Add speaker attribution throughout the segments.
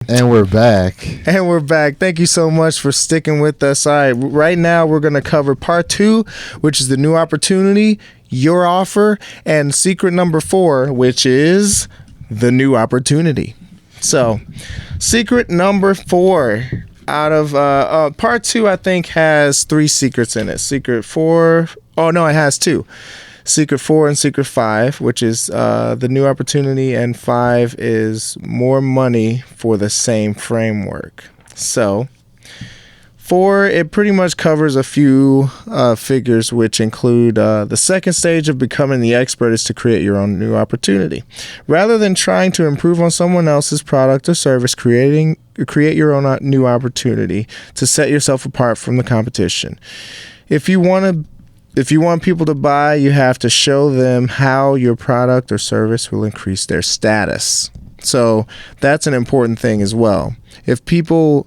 Speaker 1: And we're back.
Speaker 2: And we're back. Thank you so much for sticking with us. All right, right now we're going to cover part 2, which is the new opportunity, your offer, and secret number 4, which is the new opportunity. So, secret number 4 out of part 2, I think, has 3 secrets in it. Secret 4, oh no, it has 2. Secret 4 and Secret 5, which is the new opportunity, and 5 is more money for the same framework. So 4, it pretty much covers a few figures, which include the second stage of becoming the expert is to create your own new opportunity. Rather than trying to improve on someone else's product or service, create your own new opportunity to set yourself apart from the competition. If you want people to buy, you have to show them how your product or service will increase their status. So that's an important thing as well. If people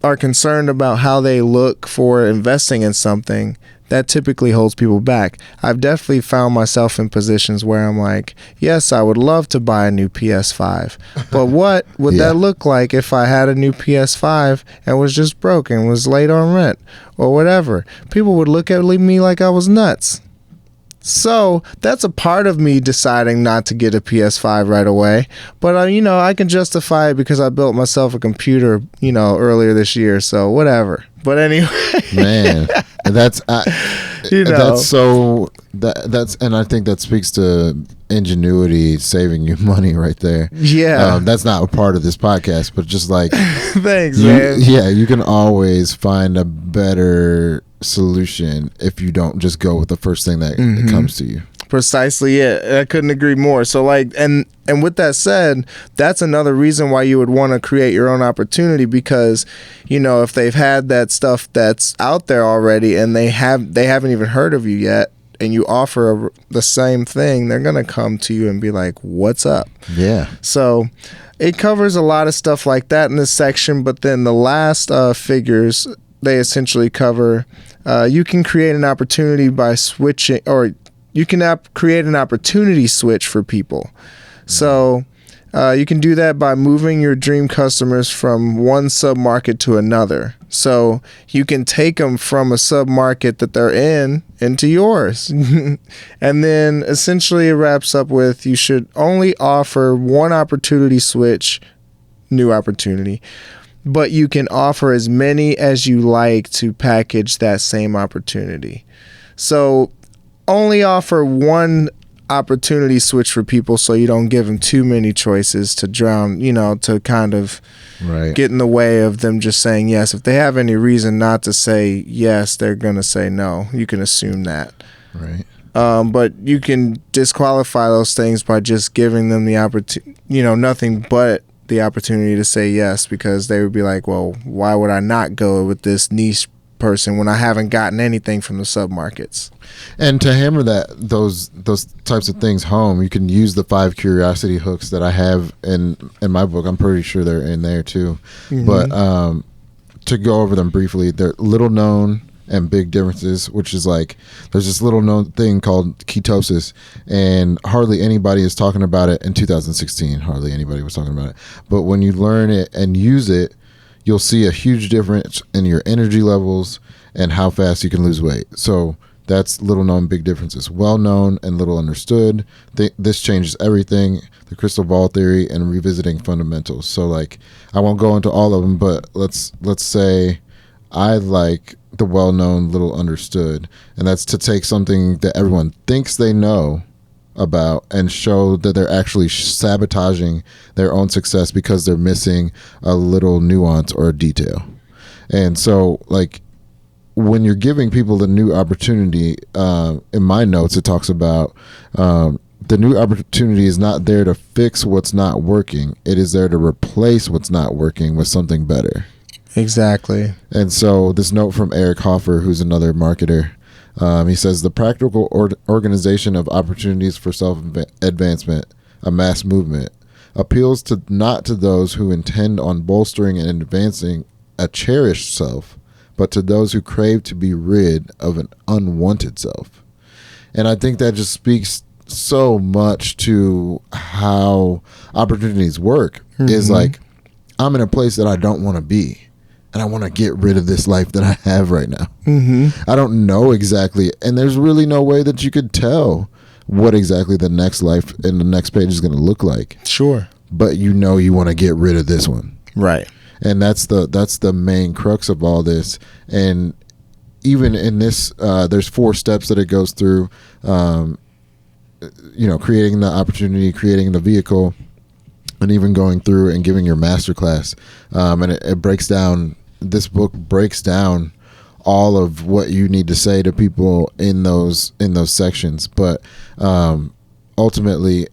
Speaker 2: are concerned about how they look for investing in something, that typically holds people back. I've definitely found myself in positions where I'm like, yes, I would love to buy a new PS5, but what would that look like if I had a new PS5 and was just broke and was late on rent or whatever? People would look at me like I was nuts. So that's a part of me deciding not to get a PS5 right away. But, I can justify it because I built myself a computer, earlier this year. So whatever. But anyway.
Speaker 1: Man, that's so, and I think that speaks to ingenuity, saving you money right there.
Speaker 2: Yeah.
Speaker 1: That's not a part of this podcast, but just like.
Speaker 2: Thanks, man.
Speaker 1: Yeah, you can always find a better solution if you don't just go with the first thing that comes to you.
Speaker 2: Precisely it. I couldn't agree more. So and with that said, that's another reason why you would want to create your own opportunity, because if they've had that stuff that's out there already and they haven't even heard of you yet, and you offer the same thing, they're gonna come to you and be like, what's up?
Speaker 1: Yeah.
Speaker 2: So it covers a lot of stuff like that in this section, but then the last figures, they essentially cover you can create an opportunity by switching, or you can create an opportunity switch for people. So you can do that by moving your dream customers from one sub-market to another. So you can take them from a sub-market that they're in into yours. And then essentially it wraps up with, you should only offer one opportunity switch, new opportunity, but you can offer as many as you like to package that same opportunity. So only offer one opportunity switch for people, so you don't give them too many choices to drown, to kind of get in the way of them just saying yes. If they have any reason not to say yes, they're going to say no. You can assume that.
Speaker 1: Right.
Speaker 2: But you can disqualify those things by just giving them the opportunity, nothing but the opportunity to say yes, because they would be like, well, why would I not go with this niche person when I haven't gotten anything from the submarkets?
Speaker 1: And to hammer those types of things home, you can use the 5 curiosity hooks that I have in my book. I'm pretty sure they're in there too. But to go over them briefly, they're little known and big differences, which is like, there's this little known thing called ketosis, and hardly anybody is talking about it in 2016. Hardly anybody was talking about it. But when you learn it and use it, you'll see a huge difference in your energy levels and how fast you can lose weight. So that's little known, big differences. Well known and little understood. This changes everything. The crystal ball theory and revisiting fundamentals. So like, I won't go into all of them, but let's say I like the well known, little understood, and that's to take something that everyone thinks they know about and show that they're actually sabotaging their own success because they're missing a little nuance or a detail. And so like, when you're giving people the new opportunity, in my notes it talks about the new opportunity is not there to fix what's not working. It is there to replace what's not working with something better.
Speaker 2: Exactly.
Speaker 1: And so this note from Eric Hoffer, who's another marketer, he says, the practical organization of opportunities for self-advancement, a mass movement, appeals to not to those who intend on bolstering and advancing a cherished self, but to those who crave to be rid of an unwanted self. And I think that just speaks so much to how opportunities work. Is like, I'm in a place that I don't want to be, and I want to get rid of this life that I have right now. I don't know exactly, and there's really no way that you could tell what exactly the next life in the next page is going to look like.
Speaker 2: Sure.
Speaker 1: But you want to get rid of this one.
Speaker 2: Right.
Speaker 1: And that's the main crux of all this. And even in this, there's 4 steps that it goes through, creating the opportunity, creating the vehicle, and even going through and giving your masterclass. And it breaks down, this book breaks down all of what you need to say to people in those sections. But ultimately,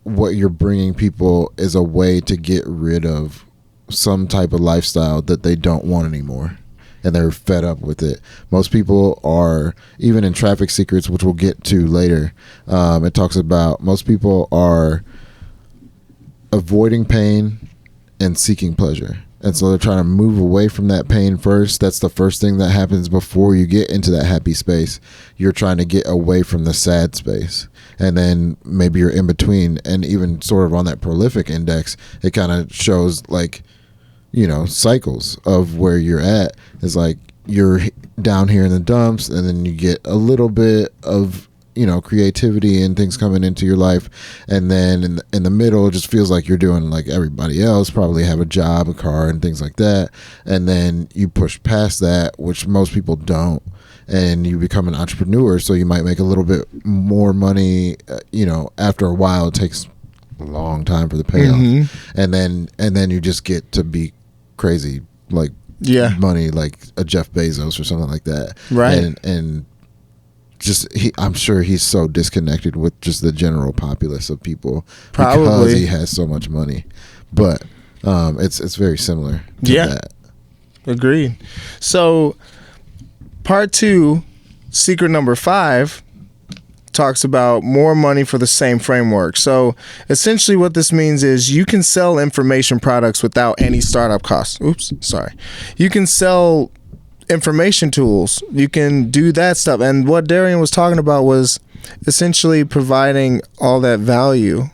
Speaker 1: what you're bringing people is a way to get rid of some type of lifestyle that they don't want anymore, and they're fed up with it. Most people are, even in Traffic Secrets, which we'll get to later, it talks about most people are avoiding pain and seeking pleasure. And so they're trying to move away from that pain first. That's the first thing that happens before you get into that happy space. You're trying to get away from the sad space. And then maybe you're in between. And even sort of on that prolific index, it kind of shows like, cycles of where you're at. It's like you're down here in the dumps, and then you get a little bit of creativity and things coming into your life, and then in the middle it just feels like you're doing like everybody else, probably have a job, a car, and things like that, and then you push past that, which most people don't, and you become an entrepreneur. So you might make a little bit more money, after a while. It takes a long time for the payoff, and then you just get to be crazy, like money, like a Jeff Bezos or something like that,
Speaker 2: right?
Speaker 1: And just I'm sure he's so disconnected with just the general populace of people,
Speaker 2: probably,
Speaker 1: because he has so much money. But it's very similar to that.
Speaker 2: Agreed. So part 2, secret number 5, talks about more money for the same framework. So essentially what this means is you can sell information products without any startup costs. You can sell information tools. You can do that stuff. And what Darian was talking about was essentially providing all that value.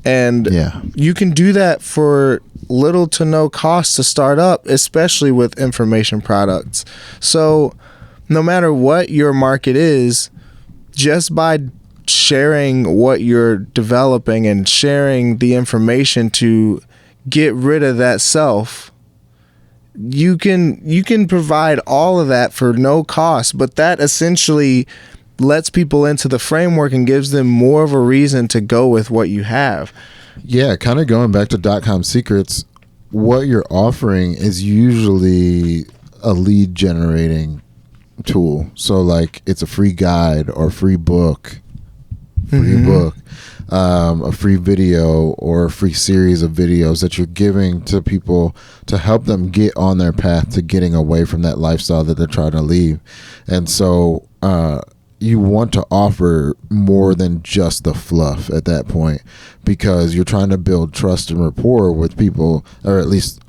Speaker 2: And you can do that for little to no cost to start up, especially with information products. So no matter what your market is, just by sharing what you're developing and sharing the information to get rid of that self, you can provide all of that for no cost. But that essentially lets people into the framework and gives them more of a reason to go with what you have.
Speaker 1: Yeah, kind of going back to .com secrets, what you're offering is usually a lead generating tool. So like it's a free guide or free book, a free video or a free series of videos that you're giving to people to help them get on their path to getting away from that lifestyle that they're trying to leave. And so you want to offer more than just the fluff at that point, because you're trying to build trust and rapport with people, or at least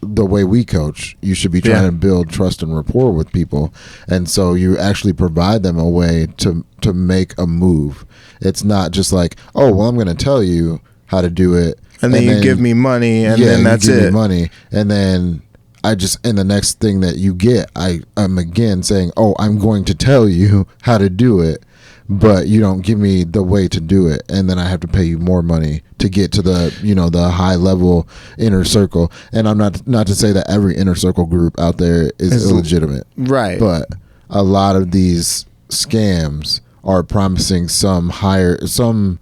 Speaker 1: the way we coach, you should be trying to build trust and rapport with people. And so you actually provide them a way to make a move. It's not just like, oh, well, I'm going to tell you how to do it,
Speaker 2: and then you give me money, and then that's
Speaker 1: give
Speaker 2: it.
Speaker 1: Me money, and then and the next thing that you get, I'm again saying, oh, I'm going to tell you how to do it, but you don't give me the way to do it, and then I have to pay you more money to get to the the high level inner circle. And I'm not to say that every inner circle group out there is illegitimate,
Speaker 2: right?
Speaker 1: But a lot of these scams are promising some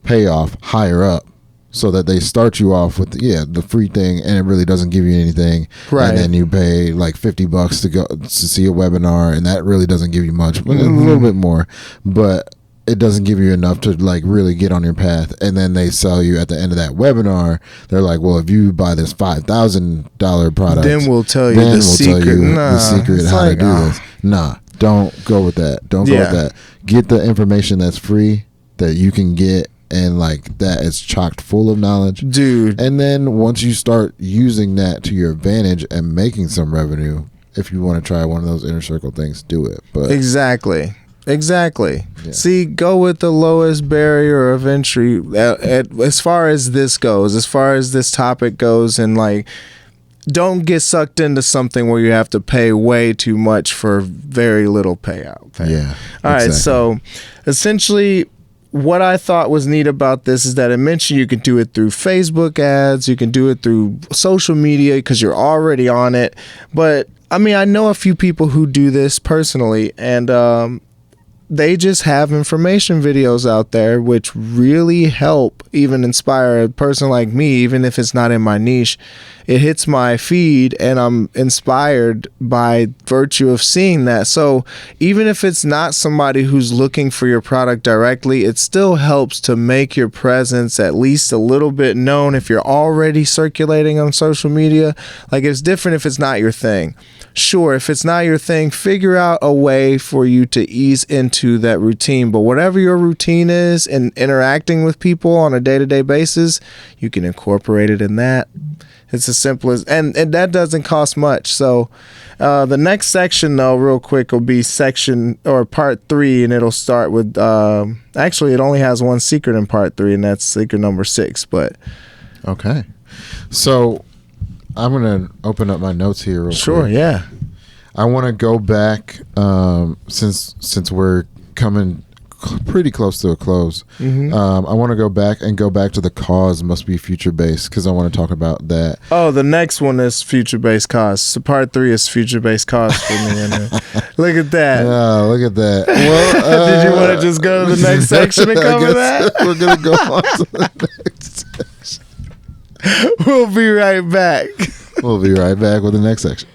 Speaker 1: payoff higher up, so that they start you off with the free thing, and it really doesn't give you anything,
Speaker 2: right?
Speaker 1: And then you pay like $50 to go to see a webinar, and that really doesn't give you much, a little bit more, but it doesn't give you enough to like really get on your path. And then they sell you at the end of that webinar, they're like, well, if you buy this $5,000 product,
Speaker 2: then we'll tell you the secret
Speaker 1: how to do this. Nah, don't go with that. Don't go with that. Get the information that's free that you can get, and like that is chocked full of knowledge,
Speaker 2: dude.
Speaker 1: And then once you start using that to your advantage and making some revenue, if you want to try one of those inner circle things, do it. But
Speaker 2: exactly. Exactly.
Speaker 1: Yeah.
Speaker 2: See, go with the lowest barrier of entry as far as this goes, as far as this topic goes, and like, don't get sucked into something where you have to pay way too much for very little payout.
Speaker 1: Yeah.
Speaker 2: All right. So essentially, what I thought was neat about this is that it mentioned you can do it through Facebook ads, you can do it through social media because you're already on it. But I mean, I know a few people who do this personally, and they just have information videos out there which really help even inspire a person like me, even if it's not in my niche. It hits my feed and I'm inspired by virtue of seeing that. So even if it's not somebody who's looking for your product directly, it still helps to make your presence at least a little bit known if you're already circulating on social media. Like, it's different if it's not your thing. Sure, if it's not your thing, figure out a way for you to ease into that routine. But whatever your routine is and interacting with people on a day-to-day basis, you can incorporate it in that. It's as simple as, and that doesn't cost much. So the next section, though, real quick, will be section or part 3, and it'll start with, actually, it only has one secret in part 3, and that's secret number 6. But
Speaker 1: okay. So I'm going to open up my notes here real quick.
Speaker 2: Sure, yeah.
Speaker 1: I want to go back, since we're coming pretty close to a close.
Speaker 2: Mm-hmm.
Speaker 1: I want to go back to the cause must be future-based, because I want to talk about that.
Speaker 2: Oh, the next one is future-based cause. So part 3 is future-based cause for me. Look at that.
Speaker 1: Oh, look at that. Well,
Speaker 2: did you want to just go to the next section and cover that?
Speaker 1: We're going to go on to the next section.
Speaker 2: We'll be right back.
Speaker 1: We'll be right back with the next section.